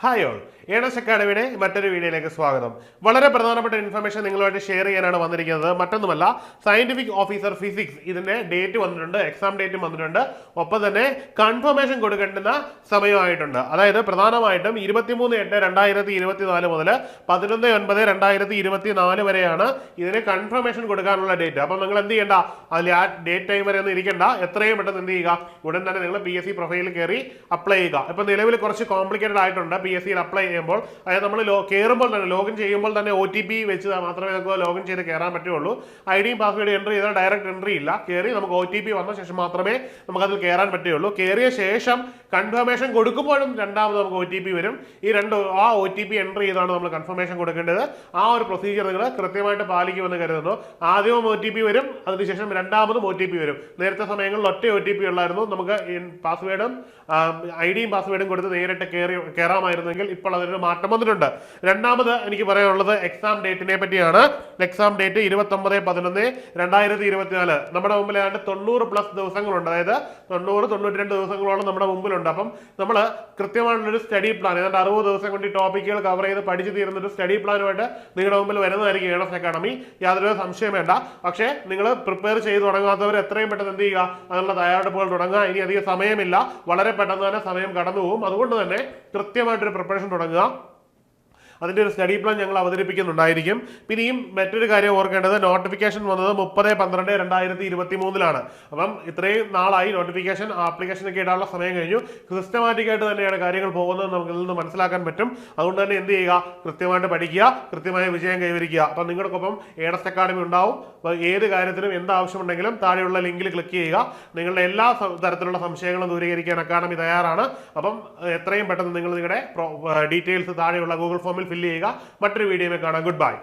Hi all earnest അക്കാഡമിയുടെ മറ്റൊരു വീഡിയോയിലേക്ക് സ്വാഗതം. വളരെ പ്രധാനപ്പെട്ട ഇൻഫർമേഷൻ നിങ്ങളുമായിട്ട് ഷെയർ ചെയ്യാനാണ് വന്നിരിക്കുന്നത്. മറ്റൊന്നുമല്ല, സയന്റിഫിക് ഓഫീസർ ഫിസിക്സ് ഇതിന്റെ ഡേറ്റ് വന്നിട്ടുണ്ട്, എക്സാം ഡേറ്റും വന്നിട്ടുണ്ട്. ഒപ്പം തന്നെ കൺഫർമേഷൻ കൊടുക്കേണ്ടുന്ന സമയമായിട്ടുണ്ട്. അതായത് പ്രധാനമായിട്ടും 23/8/2024 മുതൽ 11/9/2024 വരെയാണ് ഇതിന് കൺഫർമേഷൻ കൊടുക്കാനുള്ള ഡേറ്റ്. അപ്പം നിങ്ങൾ എന്ത് ചെയ്യേണ്ട, അതിൽ ആ ഡേറ്റ് ടൈം വരെ ഒന്നും ഇരിക്കേണ്ട, എത്രയും പെട്ടെന്ന് എന്ത് ചെയ്യുക, ഉടൻ തന്നെ നിങ്ങൾ PSC പ്രൊഫൈലിൽ കയറി അപ്ലൈ ചെയ്യുക. ഇപ്പൊ നിലവിൽ കുറച്ച് കോംപ്ലിക്കേറ്റഡ് ആയിട്ടുണ്ട് PSC അപ്ലൈ ചെയ്യുമ്പോൾ. അതായത് നമ്മൾ കയറുമ്പോൾ തന്നെ, ലോഗിൻ ചെയ്യുമ്പോൾ തന്നെ OTP വെച്ച് മാത്രമേ നമുക്ക് ലോഗിൻ ചെയ്ത് കയറാൻ പറ്റുള്ളൂ. ഐഡിയും പാസ്വേഡ് എൻട്രി ചെയ്താൽ ഡയറക്റ്റ് എൻട്രി ഇല്ല. കയറി നമുക്ക് OTP വന്ന ശേഷം മാത്രമേ നമുക്ക് അതിൽ കയറാൻ പറ്റുള്ളൂ. കയറിയ ശേഷം കൺഫർമേഷൻ കൊടുക്കുമ്പോഴും രണ്ടാമത് നമുക്ക് OTP വരും. ആ OTP എൻട്രി ചെയ്താണ് നമ്മൾ കൺഫർമേഷൻ കൊടുക്കേണ്ടത്. ആ ഒരു പ്രൊസീജിയർ നിങ്ങൾ കൃത്യമായിട്ട് പാലിക്കുമെന്ന് കരുതുന്നു. ആദ്യവും OTP വരും, അതിനുശേഷം രണ്ടാമതും OTP വരും. നേരത്തെ സമയങ്ങളിൽ ഒറ്റ OTP ഉള്ളായിരുന്നു. നമുക്ക് പാസ്വേഡും ഐഡിയും പാസ്വേഡും കൊടുത്ത് നേരിട്ട് കയറാമായിരുന്നെങ്കിൽ ഇപ്പോൾ അതിനൊരു മാറ്റം വന്നിട്ടുണ്ട്. രണ്ടാമത് എനിക്ക് പറയാനുള്ളത് എക്സാം ഡേറ്റിനെ പറ്റിയാണ്. Exam date 29/11/2024. നമ്മുടെ മുമ്പിൽ ഏതാണ്ട് 90+ ദിവസങ്ങളുണ്ട്. അതായത് 90-92 ദിവസങ്ങളോളം നമ്മുടെ മുമ്പിലുണ്ട്. അപ്പം നമ്മൾ കൃത്യമായിട്ടുള്ളൊരു സ്റ്റഡി പ്ലാൻ, ഏതാണ്ട് 60 ദിവസം കൊണ്ട് ഈ ടോപ്പിക്കുകൾ കവർ ചെയ്ത് പഠിച്ചു തീരുന്ന ഒരു സ്റ്റഡി പ്ലാനുമായിട്ട് നിങ്ങളുടെ മുമ്പിൽ വരുന്നതായിരിക്കും ഏണസ് അക്കാഡമി. യാതൊരു സംശയം വേണ്ട. പക്ഷേ നിങ്ങൾ പ്രിപ്പയർ ചെയ്ത് തുടങ്ങാത്തവർ എത്രയും പെട്ടെന്ന് എന്ത് ചെയ്യുക, അതിനുള്ള തയ്യാറെടുപ്പുകൾ തുടങ്ങുക. ഇനി അധികം സമയമില്ല, വളരെ പെട്ടെന്ന് തന്നെ സമയം കടന്നു പോകും. അതുകൊണ്ട് തന്നെ കൃത്യമായിട്ടൊരു പ്രിപ്പറേഷൻ തുടങ്ങുക. അതിൻ്റെ ഒരു സ്റ്റഡി പ്ലാൻ ഞങ്ങൾ അവതരിപ്പിക്കുന്നുണ്ടായിരിക്കും. പിന്നെയും മറ്റൊരു കാര്യം ഓർക്കേണ്ടത്, നോട്ടിഫിക്കേഷൻ വന്നത് 30/12/2023 അപ്പം ഇത്രയും നാളായി നോട്ടിഫിക്കേഷൻ, ആപ്ലിക്കേഷനൊക്കെ ഇടാനുള്ള സമയം കഴിഞ്ഞു. സിസ്റ്റമാറ്റിക് ആയിട്ട് തന്നെയാണ് കാര്യങ്ങൾ പോകുന്നത്, നമുക്ക് ഇതിൽ നിന്ന് മനസ്സിലാക്കാൻ പറ്റും. അതുകൊണ്ട് തന്നെ എന്ത് ചെയ്യുക, കൃത്യമായിട്ട് പഠിക്കുക, കൃത്യമായ വിജയം കൈവരിക്കുക. അപ്പം നിങ്ങൾക്കൊപ്പം ഏണസ് അക്കാഡമി ഉണ്ടാവും. ഏത് കാര്യത്തിനും എന്താവശ്യമുണ്ടെങ്കിലും താഴെയുള്ള ലിങ്കിൽ ക്ലിക്ക് ചെയ്യുക. നിങ്ങളുടെ എല്ലാ തരത്തിലുള്ള സംശയങ്ങളും ദൂരീകരിക്കാൻ അക്കാഡമി തയ്യാറാണ്. അപ്പം എത്രയും പെട്ടെന്ന് നിങ്ങൾ നിങ്ങളുടെ ഡീറ്റെയിൽസ് താഴെയുള്ള ഗൂഗിൾ ഫോമിൽ ഫില്ല് ചെയ്യുക. മറ്റൊരു വീഡിയോയിൽ കാണാം. Good bye.